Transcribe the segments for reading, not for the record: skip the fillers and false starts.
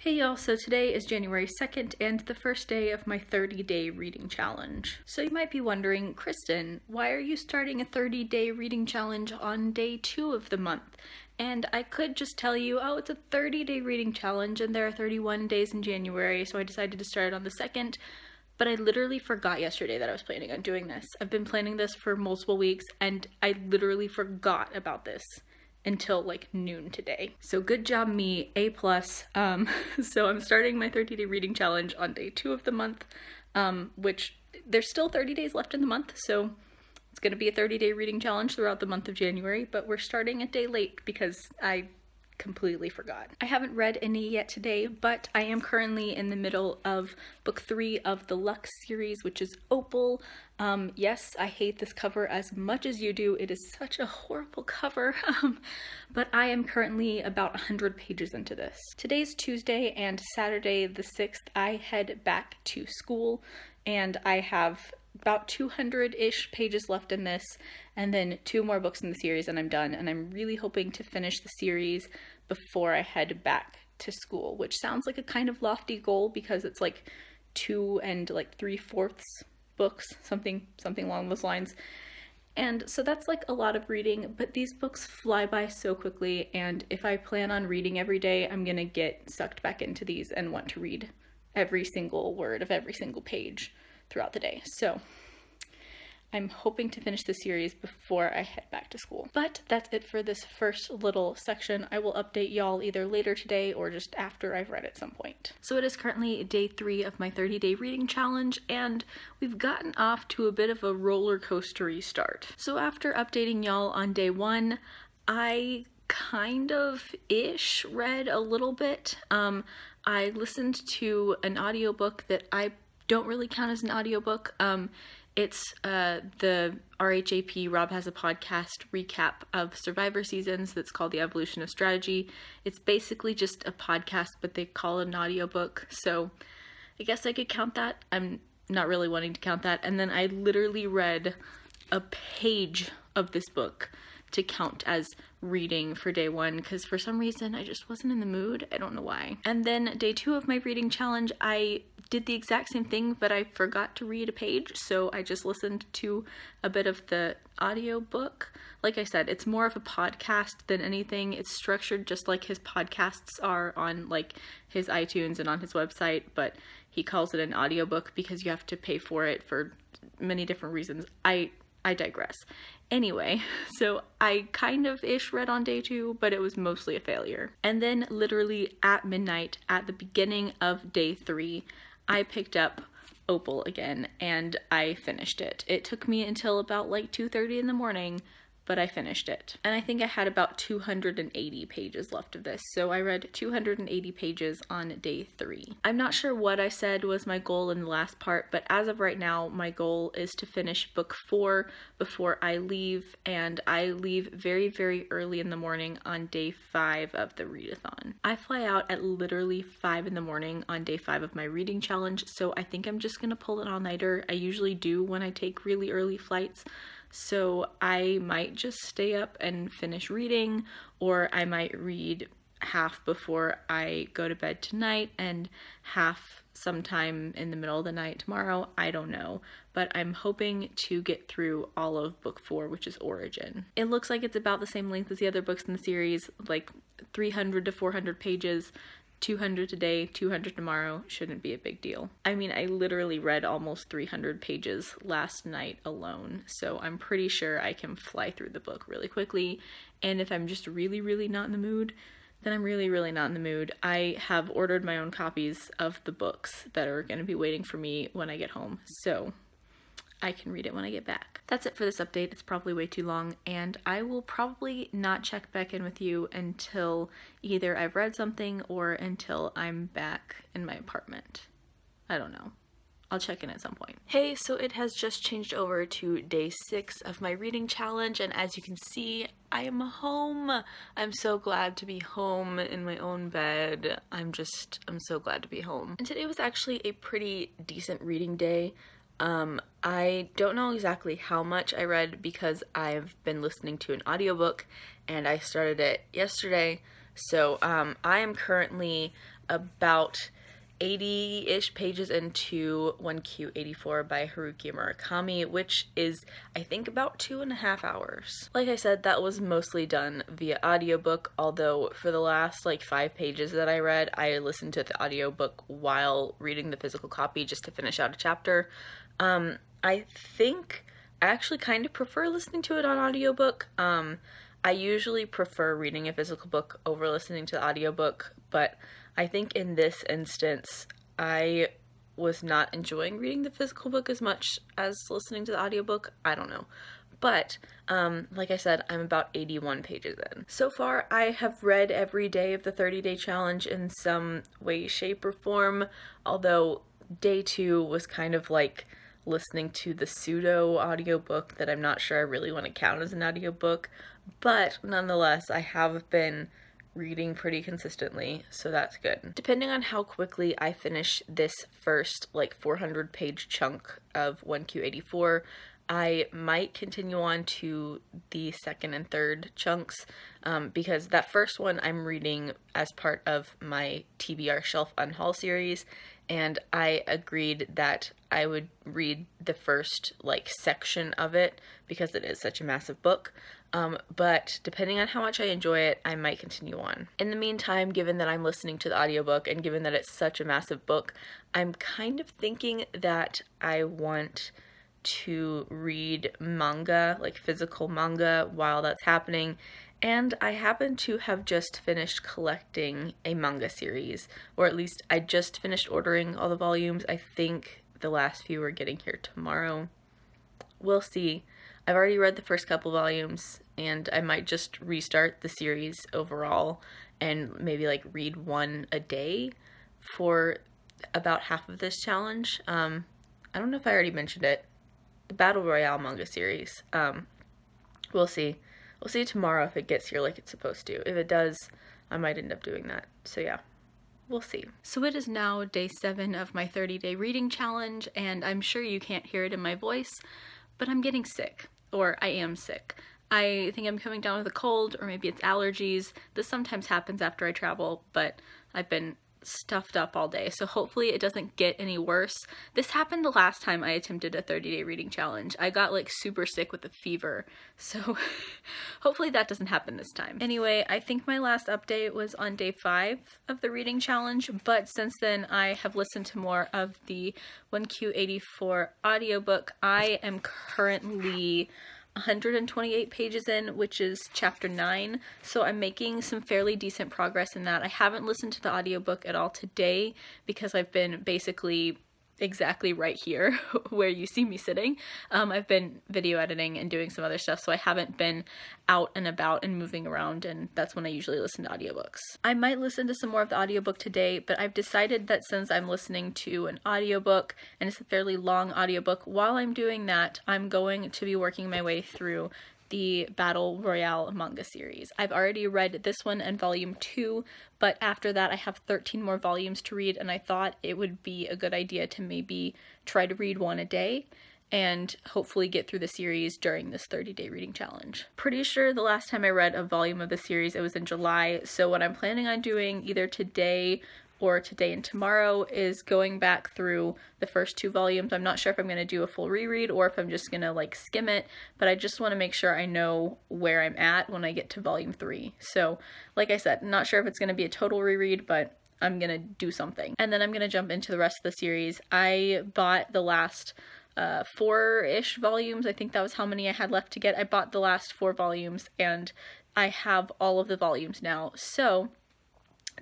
Hey y'all, so today is January 2nd and the first day of my 30-day reading challenge. So you might be wondering, Kristen, why are you starting a 30-day reading challenge on day 2 of the month? And I could just tell you, oh, it's a 30-day reading challenge and there are 31 days in January, so I decided to start it on the 2nd. But I literally forgot yesterday that I was planning on doing this. I've been planning this for multiple weeks and I literally forgot about this until like noon today. So good job me, A+. So I'm starting my 30-day reading challenge on day 2 of the month, which there's still 30 days left in the month, so it's gonna be a 30-day reading challenge throughout the month of January, but we're starting a day late because I completely forgot. I haven't read any yet today, but I am currently in the middle of book 3 of the Lux series, which is Opal. Yes, I hate this cover as much as you do. It is such a horrible cover, but I am currently about 100 pages into this. Today's Tuesday, and Saturday the 6th, I head back to school, and I have about 200-ish pages left in this, and then 2 more books in the series and I'm done, and I'm really hoping to finish the series before I head back to school, which sounds like a kind of lofty goal because it's like 2 3/4 books, something along those lines. And so that's like a lot of reading, but these books fly by so quickly, and if I plan on reading every day, I'm gonna get sucked back into these and want to read every single word of every single page throughout the day. So I'm hoping to finish the series before I head back to school. But that's it for this first little section. I will update y'all either later today or just after I've read at some point. So it is currently day 3 of my 30-day reading challenge, and we've gotten off to a bit of a roller coastery start. So after updating y'all on day 1, I kind of ish read a little bit. I listened to an audiobook that I don't really count as an audiobook. It's the RHAP, Rob Has a Podcast recap of Survivor seasons that's called The Evolution of Strategy. It's basically just a podcast, but they call it an audiobook, so I guess I could count that. I'm not really wanting to count that. And then I literally read a page of this book to count as reading for day 1 because for some reason I just wasn't in the mood. I don't know why. And then day 2 of my reading challenge, I did the exact same thing, but I forgot to read a page, so I just listened to a bit of the audio book. Like I said, it's more of a podcast than anything. It's structured just like his podcasts are on like his iTunes and on his website, but he calls it an audiobook because you have to pay for it for many different reasons. I digress. Anyway, so I kind of ish read on day 2, but it was mostly a failure. And then literally at midnight, at the beginning of day 3, I picked up Opal again and I finished it. It took me until about like 2:30 in the morning, but I finished it. And I think I had about 280 pages left of this, so I read 280 pages on day 3. I'm not sure what I said was my goal in the last part, but as of right now, my goal is to finish book 4 before I leave, and I leave very, very early in the morning on day 5 of the readathon. I fly out at literally 5 in the morning on day 5 of my reading challenge, so I think I'm just gonna pull an all-nighter. I usually do when I take really early flights. So I might just stay up and finish reading, or I might read half before I go to bed tonight and half sometime in the middle of the night tomorrow. I don't know, but I'm hoping to get through all of book 4, which is Origin. It looks like it's about the same length as the other books in the series, like 300 to 400 pages. 200 today, 200 tomorrow, shouldn't be a big deal. I mean, I literally read almost 300 pages last night alone, so I'm pretty sure I can fly through the book really quickly, and if I'm just really, really not in the mood, then I'm really, really not in the mood. I have ordered my own copies of the books that are going to be waiting for me when I get home, so I can read it when I get back. That's it for this update. It's probably way too long, and I will probably not check back in with you until either I've read something or until I'm back in my apartment. I don't know. I'll check in at some point. Hey, so it has just changed over to day 6 of my reading challenge, and as you can see, I am home. I'm so glad to be home in my own bed. I'm so glad to be home. And today was actually a pretty decent reading day. I don't know exactly how much I read because I've been listening to an audiobook and I started it yesterday. So I am currently about 80-ish pages into 1Q84 by Haruki Murakami, which is, I think, about 2.5 hours. Like I said, that was mostly done via audiobook, although for the last 5 pages that I read, I listened to the audiobook while reading the physical copy just to finish out a chapter. I think I actually kind of prefer listening to it on audiobook. I usually prefer reading a physical book over listening to the audiobook, but I think in this instance, I was not enjoying reading the physical book as much as listening to the audiobook. I don't know. But, like I said, I'm about 81 pages in. So far, I have read every day of the 30-day challenge in some way, shape, or form, although day 2 was kind of like listening to the pseudo audiobook that I'm not sure I really want to count as an audiobook, but nonetheless, I have been reading pretty consistently, so that's good. Depending on how quickly I finish this first 400 page chunk of 1Q84, I might continue on to the second and third chunks, because that first one I'm reading as part of my TBR Shelf Unhaul series, and I agreed that I would read the first section of it because it is such a massive book. But depending on how much I enjoy it, I might continue on. In the meantime, given that I'm listening to the audiobook and given that it's such a massive book, I'm kind of thinking that I want to read manga, physical manga, while that's happening. And I happen to have just finished collecting a manga series, or at least I just finished ordering all the volumes. I think the last few are getting here tomorrow. We'll see. I've already read the first couple volumes, and I might just restart the series overall and maybe read one a day for about half of this challenge. I don't know if I already mentioned it. The Battle Royale manga series. We'll see. We'll see tomorrow if it gets here like it's supposed to. If it does, I might end up doing that. So yeah, we'll see. So it is now day 7 of my 30-day reading challenge, and I'm sure you can't hear it in my voice, but I'm getting sick. Or I am sick. I think I'm coming down with a cold, or maybe it's allergies. This sometimes happens after I travel, but I've been stuffed up all day, so hopefully it doesn't get any worse. This happened the last time I attempted a 30-day reading challenge. I got super sick with a fever, so hopefully that doesn't happen this time. Anyway, I think my last update was on day 5 of the reading challenge, but since then I have listened to more of the 1Q84 audiobook. I am currently 128 pages in, which is chapter 9, so I'm making some fairly decent progress in that. I haven't listened to the audiobook at all today because I've been basically exactly right here where you see me sitting. I've been video editing and doing some other stuff, so I haven't been out and about and moving around, and that's when I usually listen to audiobooks. I might listen to some more of the audiobook today, but I've decided that since I'm listening to an audiobook, and it's a fairly long audiobook, while I'm doing that, I'm going to be working my way through the Battle Royale manga series. I've already read this one and volume 2, but after that I have 13 more volumes to read, and I thought it would be a good idea to maybe try to read one a day and hopefully get through the series during this 30-day reading challenge. Pretty sure the last time I read a volume of the series, it was in July, so what I'm planning on doing either today or today and tomorrow is going back through the first 2 volumes. I'm not sure if I'm going to do a full reread or if I'm just going to skim it, but I just want to make sure I know where I'm at when I get to volume 3. So like I said, not sure if it's going to be a total reread, but I'm going to do something. And then I'm going to jump into the rest of the series. I bought the last 4-ish volumes. I think that was how many I had left to get. I bought the last 4 volumes and I have all of the volumes now. So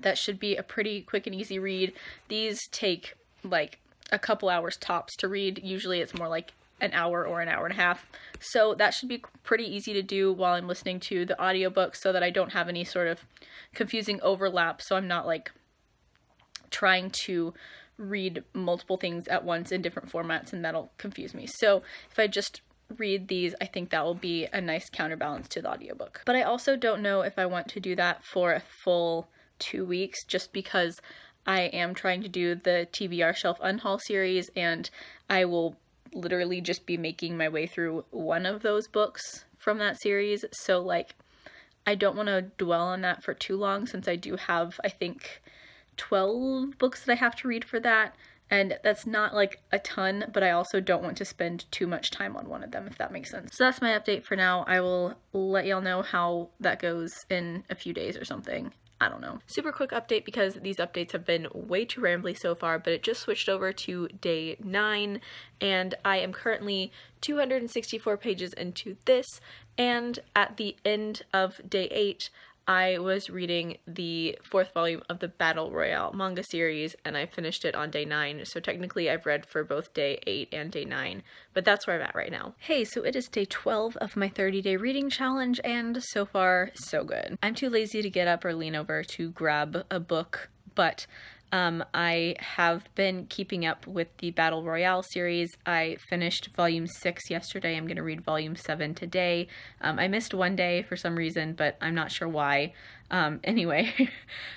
that should be a pretty quick and easy read. These take a couple hours tops to read. Usually it's more like an hour or an hour and a half. So that should be pretty easy to do while I'm listening to the audiobook so that I don't have any sort of confusing overlap. So I'm not trying to read multiple things at once in different formats, and that'll confuse me. So if I just read these, I think that will be a nice counterbalance to the audiobook. But I also don't know if I want to do that for a full 2 weeks, just because I am trying to do the TBR Shelf Unhaul series, and I will literally just be making my way through one of those books from that series. So I don't want to dwell on that for too long, since I do have, I think, 12 books that I have to read for that. And that's not like a ton, but I also don't want to spend too much time on one of them, if that makes sense. So that's my update for now. I will let y'all know how that goes in a few days or something. I don't know. Super quick update because these updates have been way too rambly so far, but it just switched over to day 9 and I am currently 264 pages into this, and at the end of day 8 I was reading the 4th volume of the Battle Royale manga series and I finished it on day 9, so technically I've read for both day 8 and day 9, but that's where I'm at right now. Hey, so it is day 12 of my 30-day reading challenge and so far so good. I'm too lazy to get up or lean over to grab a book, but I have been keeping up with the Battle Royale series. I finished volume 6 yesterday. I'm going to read volume 7 today. I missed one day for some reason, but I'm not sure why. Anyway,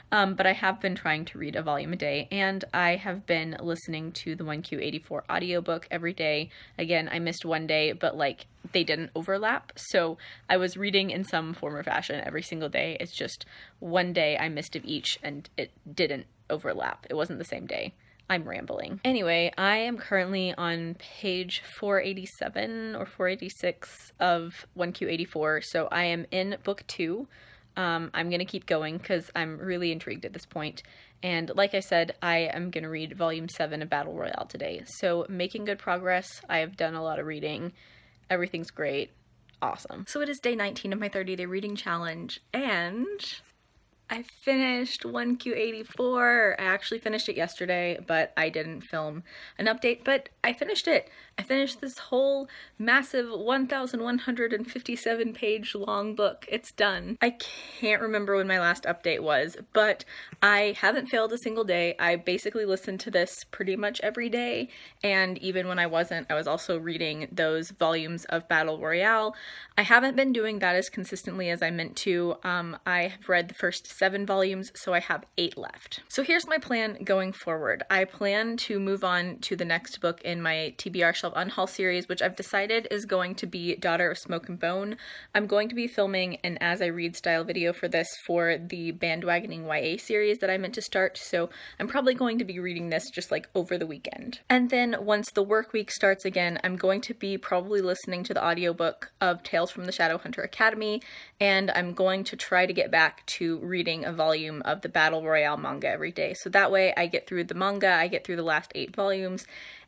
but I have been trying to read a volume a day, and I have been listening to the 1Q84 audiobook every day. Again, I missed one day, but like they didn't overlap, so I was reading in some form or fashion every single day. It's just one day I missed of each and it didn't overlap. It wasn't the same day. I'm rambling. Anyway, I am currently on page 487 or 486 of 1Q84, so I am in book 2. I'm gonna keep going because I'm really intrigued at this point. And like I said, I am gonna read volume 7 of Battle Royale today. So making good progress. I have done a lot of reading. Everything's great. Awesome. So it is day 19 of my 30-day reading challenge, and I finished 1Q84. I actually finished it yesterday, but I didn't film an update, but I finished it. I finished this whole massive 1,157 page long book. It's done. I can't remember when my last update was, but I haven't failed a single day. I basically listened to this pretty much every day, and even when I wasn't, I was also reading those volumes of Battle Royale. I haven't been doing that as consistently as I meant to. I have read the first 7 volumes, so I have 8 left. So here's my plan going forward. I plan to move on to the next book in my TBR Shelf Unhaul series, which I've decided is going to be Daughter of Smoke and Bone. I'm going to be filming an As I Read style video for this for the Bandwagoning YA series that I meant to start, so I'm probably going to be reading this just like over the weekend. And then once the work week starts again, I'm going to be probably listening to the audiobook of Tales from the Shadowhunter Academy, and I'm going to try to get back to reading a volume of the Battle Royale manga every day. So that way I get through the manga, I get through the last 8 volumes,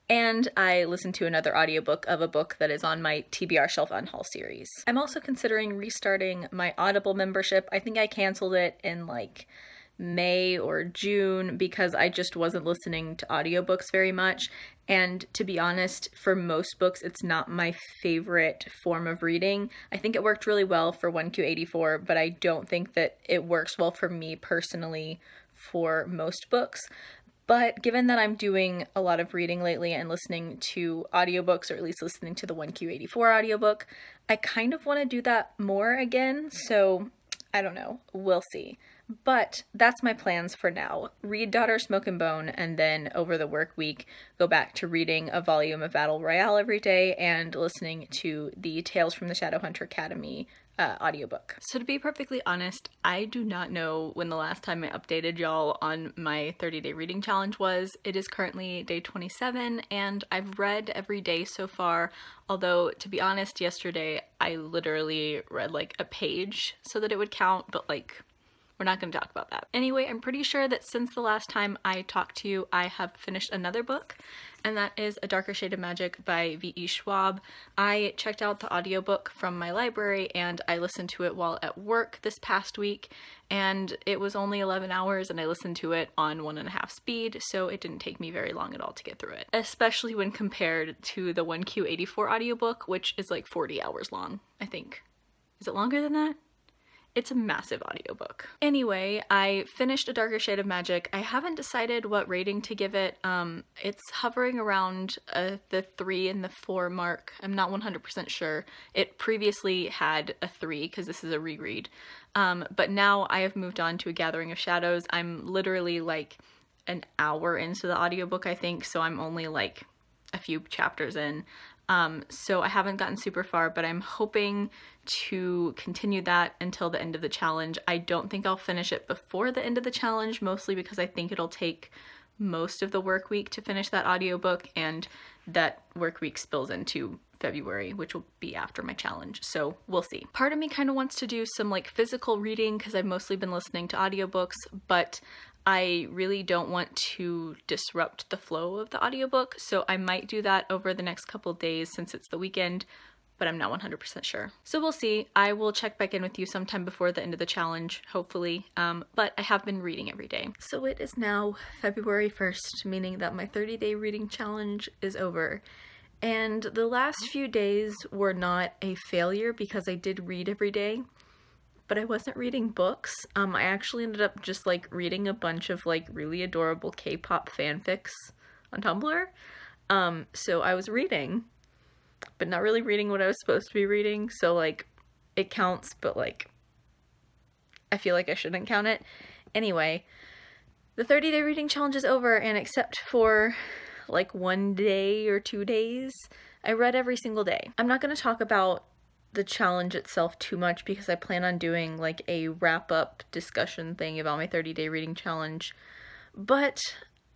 and I listen to another audiobook of a book that is on my TBR Shelf Unhaul series. I'm also considering restarting my Audible membership. I think I canceled it in like May or June because I just wasn't listening to audiobooks very much. And to be honest, for most books, it's not my favorite form of reading. I think it worked really well for 1Q84, but I don't think that it works well for me personally for most books. But given that I'm doing a lot of reading lately and listening to audiobooks, or at least listening to the 1Q84 audiobook, I kind of want to do that more again, so I don't know, we'll see. But that's my plans for now. Read Daughter of Smoke and Bone, and then over the work week, go back to reading a volume of Battle Royale every day and listening to the Tales from the Shadowhunter Academy audiobook. So to be perfectly honest, I do not know when the last time I updated y'all on my 30-day reading challenge was. It is currently day 27 and I've read every day so far, although to be honest, yesterday I literally read like a page so that it would count, but like we're not going to talk about that. Anyway, I'm pretty sure that since the last time I talked to you, I have finished another book, and that is A Darker Shade of Magic by V.E. Schwab. I checked out the audiobook from my library and I listened to it while at work this past week, and it was only 11 hours and I listened to it on 1.5 speed, so it didn't take me very long at all to get through it, especially when compared to the 1Q84 audiobook, which is like 40 hours long, I think. Is it longer than that? It's a massive audiobook. Anyway, I finished A Darker Shade of Magic. I haven't decided what rating to give it. It's hovering around the 3 and the 4 mark. I'm not 100% sure. It previously had a 3 because this is a reread. But now I have moved on to A Gathering of Shadows. I'm literally like an hour into the audiobook, I think, so I'm only like a few chapters in. So I haven't gotten super far, but I'm hoping to continue that until the end of the challenge. I don't think I'll finish it before the end of the challenge, mostly because I think it'll take most of the work week to finish that audiobook, and that work week spills into February, which will be after my challenge, so we'll see. Part of me kind of wants to do some like physical reading because I've mostly been listening to audiobooks, but I really don't want to disrupt the flow of the audiobook, so I might do that over the next couple days since it's the weekend, but I'm not 100% sure. So we'll see. I will check back in with you sometime before the end of the challenge, hopefully, but I have been reading every day. So it is now February 1st, meaning that my 30-day reading challenge is over. And the last few days were not a failure because I did read every day, but I wasn't reading books. I actually ended up just like reading a bunch of like really adorable K-pop fanfics on Tumblr. So I was reading, but not really reading what I was supposed to be reading. So like it counts, but like I feel like I shouldn't count it. Anyway, the 30-day reading challenge is over, and except for like 1 day or 2 days, I read every single day. I'm not going to talk about the challenge itself too much because I plan on doing like a wrap-up discussion thing about my 30-day reading challenge, but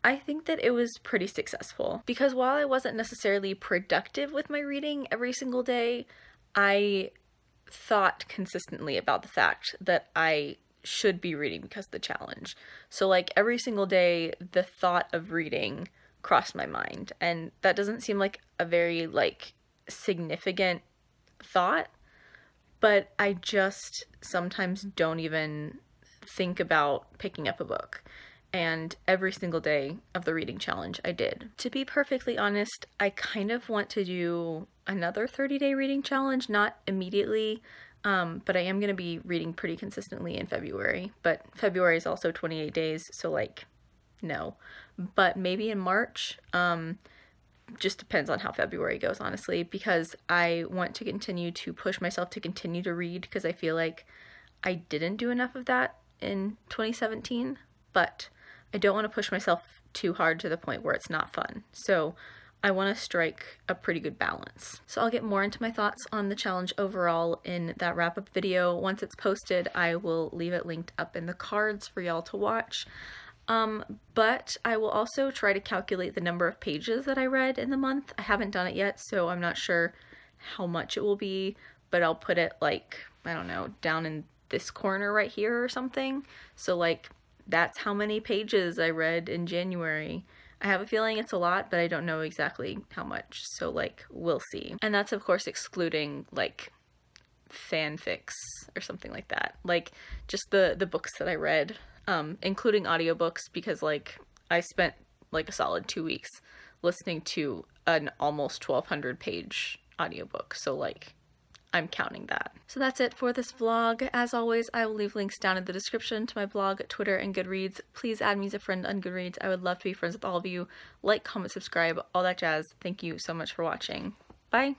I think that it was pretty successful because while I wasn't necessarily productive with my reading every single day, I thought consistently about the fact that I should be reading because of the challenge. So like every single day, the thought of reading crossed my mind, and that doesn't seem like a very like significant thought, but I just sometimes don't even think about picking up a book, and every single day of the reading challenge I did. To be perfectly honest, I kind of want to do another 30-day reading challenge, not immediately, but I am going to be reading pretty consistently in February, but February is also 28 days, so like no, but maybe in March. Just depends on how February goes, honestly, because I want to continue to push myself to continue to read because I feel like I didn't do enough of that in 2017, but I don't want to push myself too hard to the point where it's not fun. So I want to strike a pretty good balance. So I'll get more into my thoughts on the challenge overall in that wrap-up video. Once it's posted, I will leave it linked up in the cards for y'all to watch. But I will also try to calculate the number of pages that I read in the month. I haven't done it yet, so I'm not sure how much it will be, but I'll put it like, I don't know, down in this corner right here or something. So like, that's how many pages I read in January. I have a feeling it's a lot, but I don't know exactly how much, so like, we'll see. And that's of course excluding like fanfics or something like that. Like, just the books that I read. Including audiobooks, because like I spent like a solid 2 weeks listening to an almost 1,200 page audiobook, so like I'm counting that. So that's it for this vlog. As always, I will leave links down in the description to my blog, Twitter, and Goodreads. Please add me as a friend on Goodreads. I would love to be friends with all of you. Like, comment, subscribe, all that jazz. Thank you so much for watching. Bye!